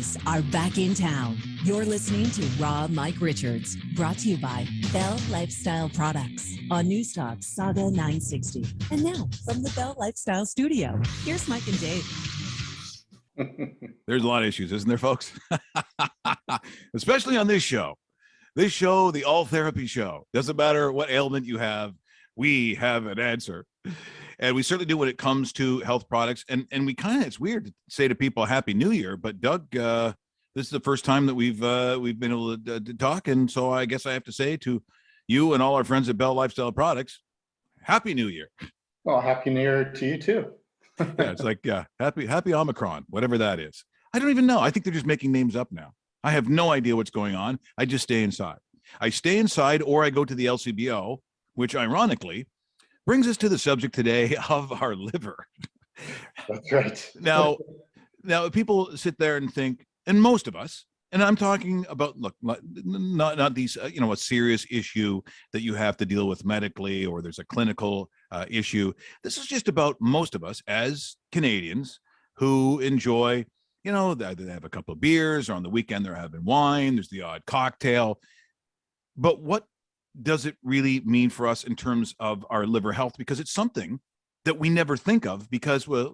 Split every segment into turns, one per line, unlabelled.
boys are back in town. You're listening to Raw Mike Richards, brought to you by Bell Lifestyle Products on Newstalk Sauga 960. And now, from the Bell Lifestyle Studio, here's Mike and Dave.
There's a lot of issues, isn't there, folks? Especially on this show. This show, the All Therapy Show. Doesn't matter what ailment you have, we have an answer. And we certainly do when it comes to health products. And we kind of, it's weird to say to people Happy New Year, but Doug, this is the first time that we've been able to talk. And so I guess I have to say to you and all our friends at Bell Lifestyle Products, Happy New Year.
Well, Happy New Year to you too.
Yeah, it's like, happy Omicron, whatever that is. I don't even know. I think they're just making names up now. I have no idea what's going on. I just stay inside. I stay inside or I go to the LCBO, which ironically brings us to the subject today of our liver.
That's right.
Now people sit there and think, and most of us, and I'm talking about, look, not these, a serious issue that you have to deal with medically, or there's a clinical issue. This is just about most of us as Canadians who enjoy, they have a couple of beers, or on the weekend they're having wine. There's the odd cocktail. But what does it really mean for us in terms of our liver health? Because it's something that we never think of, because, we're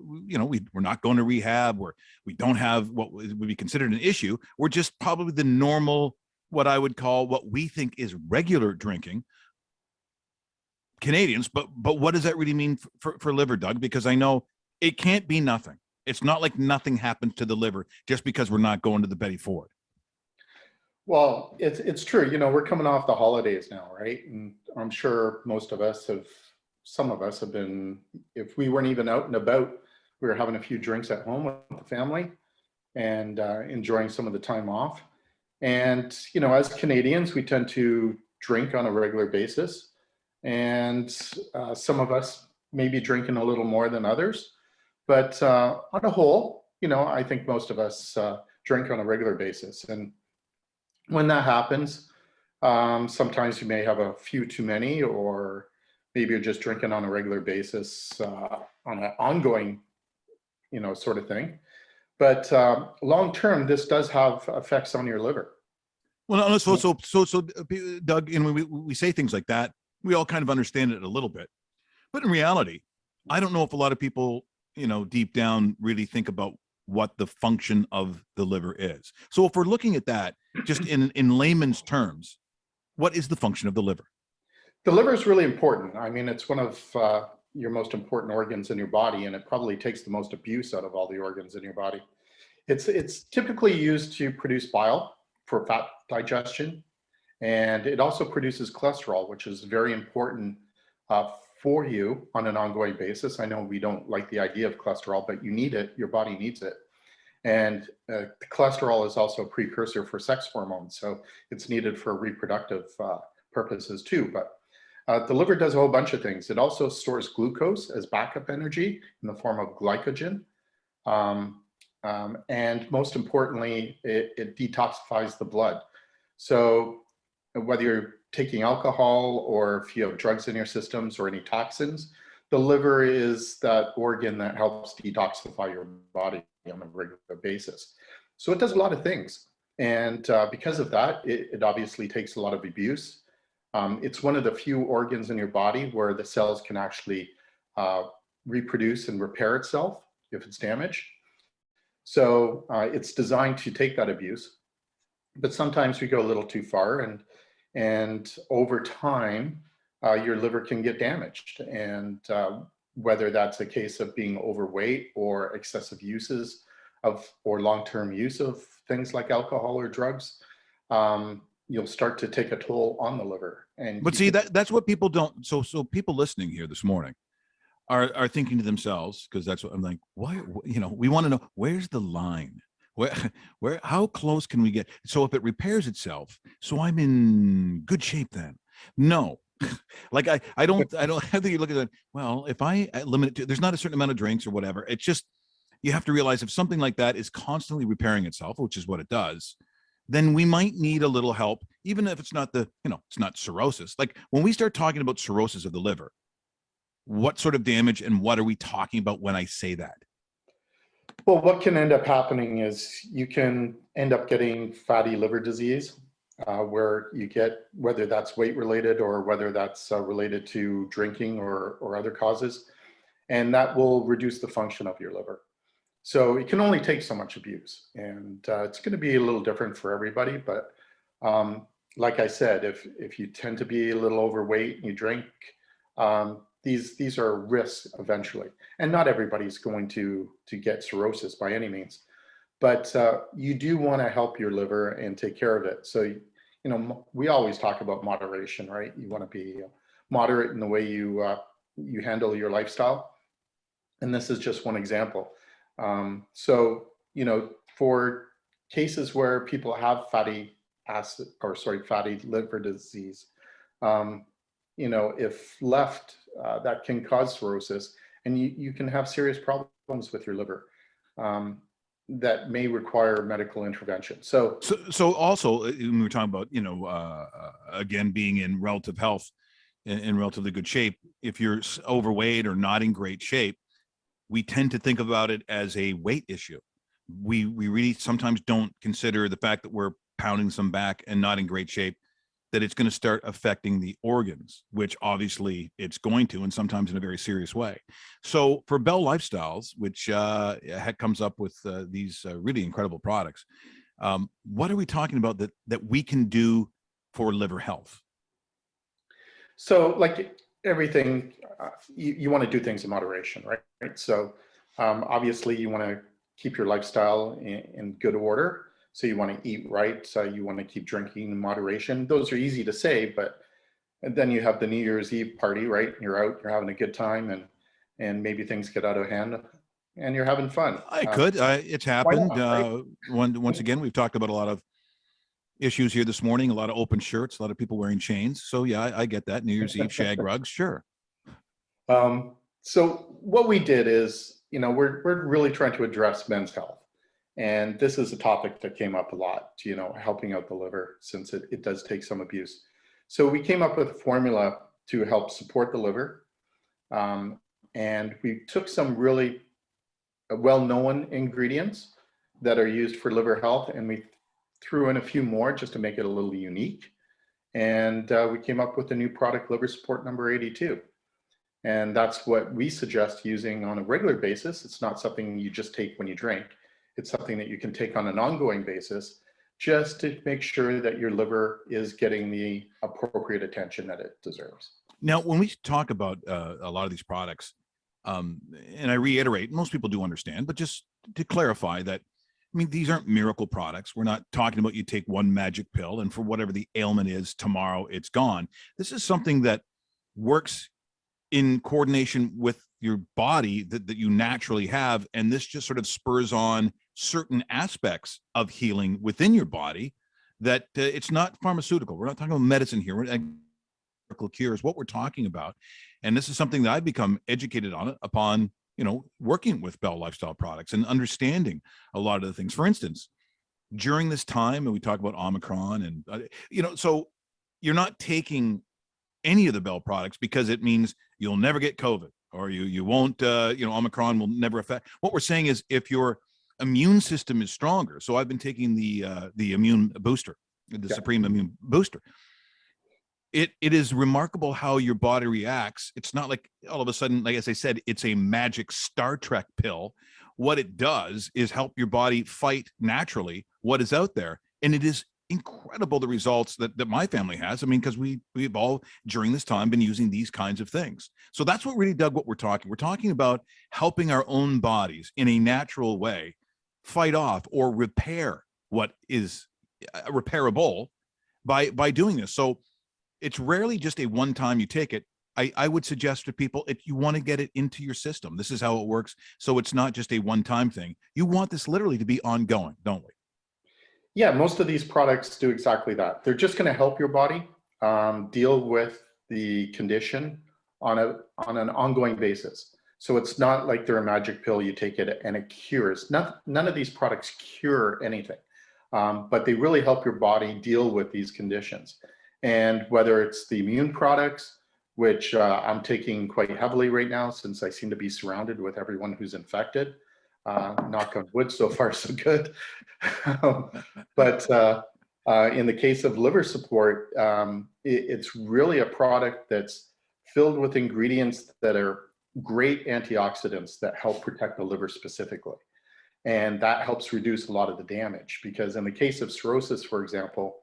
not going to rehab, or we don't have what would be considered an issue. We're just probably the normal, what I would call, what we think is regular drinking Canadians. But what does that really mean for liver, Doug? Because I know it can't be nothing. It's not like nothing happens to the liver just because we're not going to the Betty Ford.
Well, it's true. We're coming off the holidays now, right? And I'm sure some of us have been, if we weren't even out and about, we were having a few drinks at home with the family and enjoying some of the time off. And, as Canadians, we tend to drink on a regular basis. And some of us may be drinking a little more than others. But on a whole, I think most of us drink on a regular basis. And when that happens, sometimes you may have a few too many, or maybe you're just drinking on a regular basis on an ongoing, sort of thing. But long term, this does have effects on your liver.
Well, no, so Doug, when we say things like that, we all kind of understand it a little bit. But in reality, I don't know if a lot of people, deep down really think about what the function of the liver is. So if we're looking at that, just in layman's terms, what is the function of the liver?
The liver is really important. I mean, it's one of your most important organs in your body, and it probably takes the most abuse out of all the organs in your body. It's typically used to produce bile for fat digestion, and it also produces cholesterol, which is very important for you on an ongoing basis. I know we don't like the idea of cholesterol, but you need it. Your body needs it. And the cholesterol is also a precursor for sex hormones, so it's needed for reproductive purposes too. But the liver does a whole bunch of things. It also stores glucose as backup energy in the form of glycogen. And most importantly, it detoxifies the blood. So whether you're taking alcohol, or if you have drugs in your systems or any toxins, the liver is that organ that helps detoxify your body on a regular basis. So it does a lot of things. And because of that, it obviously takes a lot of abuse. It's one of the few organs in your body where the cells can actually reproduce and repair itself if it's damaged. So it's designed to take that abuse. But sometimes we go a little too far, and over time, your liver can get damaged. And whether that's a case of being overweight, or excessive uses or long-term use of things like alcohol or drugs, you'll start to take a toll on the liver.
But see, that's what people don't. So people listening here this morning are thinking to themselves, because that's what I'm like, why, we want to know, where's the line? Where, how close can we get? So if it repairs itself, so I'm in good shape then. No, like I don't think you look at it, well, if I limit it to, there's not a certain amount of drinks or whatever. It's just, you have to realize if something like that is constantly repairing itself, which is what it does, then we might need a little help, even if it's not it's not cirrhosis. Like when we start talking about cirrhosis of the liver, what sort of damage and what are we talking about when I say that?
Well, what can end up happening is you can end up getting fatty liver disease, where you get, whether that's weight related or whether that's related to drinking or other causes, and that will reduce the function of your liver. So it can only take so much abuse, and it's going to be a little different for everybody. But like I said, if you tend to be a little overweight and you drink, these are risks eventually. And not everybody's going to get cirrhosis by any means, but you do want to help your liver and take care of it. So, you know, we always talk about moderation, right? You want to be moderate in the way you handle your lifestyle. And this is just one example. So, you know, for cases where people have fatty liver disease, you know, if left, that can cause cirrhosis, and you can have serious problems with your liver that may require medical intervention. So
also, when we're talking about, you know, again, being in relative health, in relatively good shape, if you're overweight or not in great shape, we tend to think about it as a weight issue. We really sometimes don't consider the fact that we're pounding some back and not in great shape, that it's going to start affecting the organs, which obviously it's going to, and sometimes in a very serious way. So for Bell Lifestyles, which comes up with these really incredible products, what are we talking about that we can do for liver health?
So like everything, you want to do things in moderation, right? So obviously you want to keep your lifestyle in good order. So you want to eat right. So you want to keep drinking in moderation. Those are easy to say, but then you have the New Year's Eve party, right? You're out, you're having a good time, and maybe things get out of hand, and you're having fun.
It's happened.
Not, right?
Once again, we've talked about a lot of issues here this morning, a lot of open shirts, a lot of people wearing chains. So yeah, I get that. New Year's Eve shag rugs, sure.
So what we did is, you know, we're really trying to address men's health. And this is a topic that came up a lot, you know, helping out the liver, since it does take some abuse. So we came up with a formula to help support the liver. And we took some really well-known ingredients that are used for liver health, and we threw in a few more just to make it a little unique. And we came up with a new product, Liver Support number 82. And that's what we suggest using on a regular basis. It's not something you just take when you drink. It's something that you can take on an ongoing basis, just to make sure that your liver is getting the appropriate attention that it deserves.
Now, when we talk about a lot of these products, and I reiterate, most people do understand, but just to clarify that, I mean, these aren't miracle products. We're not talking about you take one magic pill and for whatever the ailment is, tomorrow it's gone. This is something that works in coordination with your body that you naturally have. And this just sort of spurs on certain aspects of healing within your body, that it's not pharmaceutical. We're not talking about medicine here. We're miracle cures, what we're talking about. And this is something that I've become educated on upon, you know, working with Bell Lifestyle products and understanding a lot of the things. For instance, during this time, and we talk about Omicron and, you know, so you're not taking any of the Bell products because it means you'll never get COVID, or you won't, you know, Omicron will never affect. What we're saying is, if your immune system is stronger, so I've been taking the immune booster, the Supreme Immune Booster. It is remarkable how your body reacts. It's not like all of a sudden, like as I said, it's a magic Star Trek pill. What it does is help your body fight naturally what is out there. And it is incredible, the results that my family has. I mean, because we've all during this time been using these kinds of things. So that's what really, Doug, what we're talking about, helping our own bodies in a natural way fight off or repair what is repairable by doing this. So it's rarely just a one time you take it. I would suggest to people, if you want to get it into your system, this is how it works. So it's not just a one time thing. You want this literally to be ongoing, don't we?
Yeah, most of these products do exactly that. They're just going to help your body deal with the condition on an ongoing basis. So it's not like they're a magic pill, you take it and it cures. None of these products cure anything, but they really help your body deal with these conditions. And whether it's the immune products, which I'm taking quite heavily right now, since I seem to be surrounded with everyone who's infected, Knock on wood, so far so good. But in the case of liver support, it's really a product that's filled with ingredients that are great antioxidants that help protect the liver specifically. And that helps reduce a lot of the damage, because in the case of cirrhosis, for example,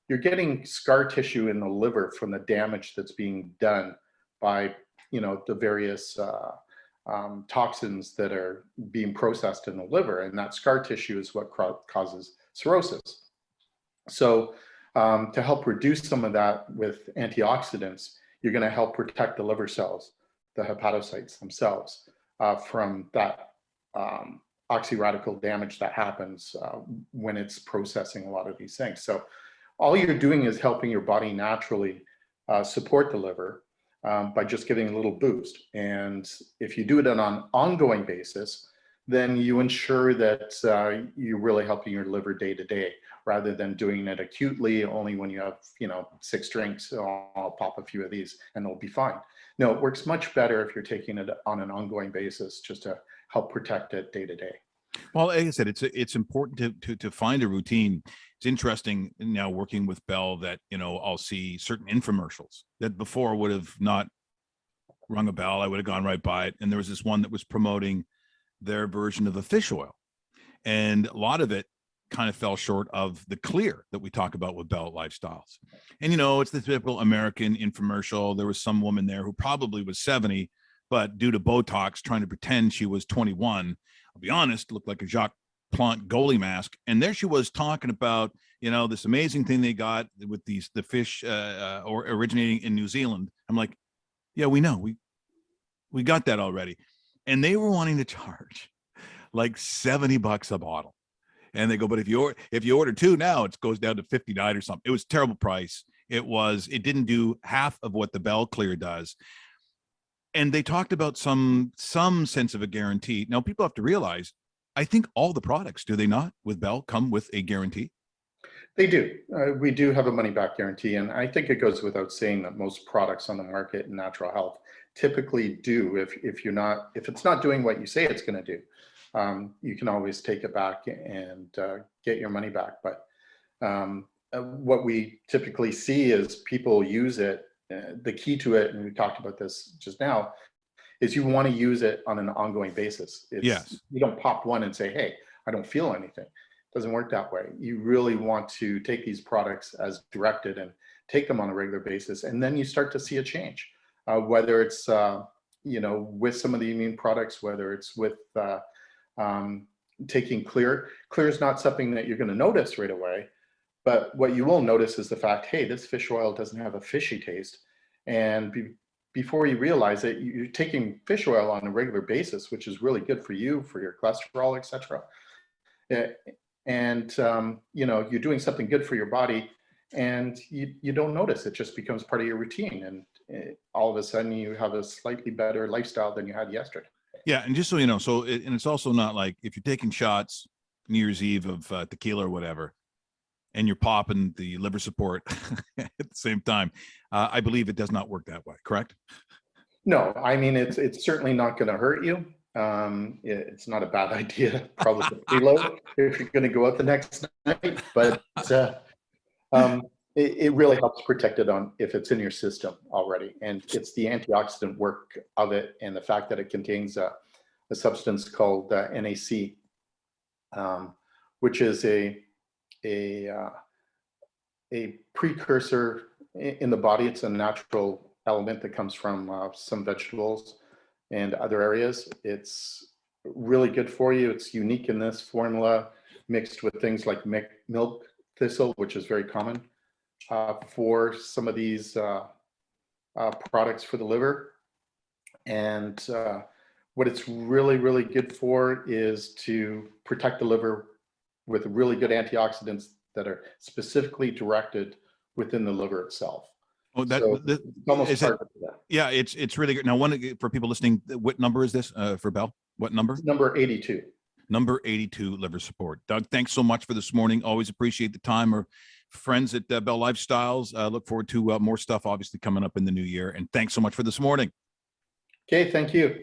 you're getting scar tissue in the liver from the damage that's being done by, the various toxins that are being processed in the liver, and that scar tissue is what causes cirrhosis. So to help reduce some of that with antioxidants, you're going to help protect the liver cells, the hepatocytes themselves, from that oxyradical damage that happens when it's processing a lot of these things. So all you're doing is helping your body naturally support the liver by just giving a little boost. And if you do it on an ongoing basis, then you ensure that you're really helping your liver day to day, rather than doing it acutely only when you have, 6 drinks. So I'll pop a few of these and it'll be fine. No, it works much better if you're taking it on an ongoing basis, just to help protect it day to day.
Well, like I said, it's important to find a routine. It's interesting now working with Bell that, I'll see certain infomercials that before would have not rung a bell. I would have gone right by it. And there was this one that was promoting their version of a fish oil. And a lot of it kind of fell short of the clear that we talk about with Bell Lifestyles. And, it's the typical American infomercial. There was some woman there who probably was 70, but due to Botox trying to pretend she was 21, I'll be honest, looked like a Jacques Plant goalie mask. And there she was talking about, this amazing thing they got with the fish or originating in New Zealand. I'm like, yeah, we know, we got that already. And they were wanting to charge like $70 a bottle. And they go, but if you order 2 now, it goes down to $59 or something. It was a terrible price. It didn't do half of what the Bell Clear does. And they talked about some sense of a guarantee. Now, people have to realize, I think all the products, do they not, with Bell come with a guarantee?
They do. We do have a money-back guarantee. And I think it goes without saying that most products on the market in natural health typically do. If it's not doing what you say it's going to do, you can always take it back and get your money back. But what we typically see is people use it. The key to it, and we talked about this just now, is you want to use it on an ongoing basis.
Yes.
You don't pop one and say, hey, I don't feel anything. It doesn't work that way. You really want to take these products as directed and take them on a regular basis. And then you start to see a change, whether it's, with some of the immune products, whether it's with taking Clear. Clear is not something that you're going to notice right away. But what you will notice is the fact, hey, this fish oil doesn't have a fishy taste. And before you realize it, you're taking fish oil on a regular basis, which is really good for you, for your cholesterol, etc. And, you're doing something good for your body, and you don't notice. It just becomes part of your routine. And all of a sudden, you have a slightly better lifestyle than you had yesterday.
Yeah. And just so you know, and it's also not like if you're taking shots New Year's Eve of tequila or whatever, and you're popping the liver support at the same time. I believe it does not work that way, correct?
No, I mean, it's certainly not going to hurt you. It's not a bad idea, probably to preload if you're going to go out the next night, but it really helps protect it if it's in your system already. And it's the antioxidant work of it, and the fact that it contains a substance called NAC, which is a precursor in the body. It's a natural element that comes from some vegetables and other areas. It's really good for you. It's unique in this formula, mixed with things like milk thistle, which is very common for some of these products for the liver. And what it's really, really good for is to protect the liver with really good antioxidants that are specifically directed within the liver itself.
Oh,
It's almost part of that.
Yeah, it's really good. Now, for people listening, what number is this for Bell? What number?
It's number 82.
Number 82, liver support. Doug, thanks so much for this morning. Always appreciate the time. Our friends at Bell Lifestyles, look forward to more stuff obviously coming up in the new year. And thanks so much for this morning.
Okay, thank you.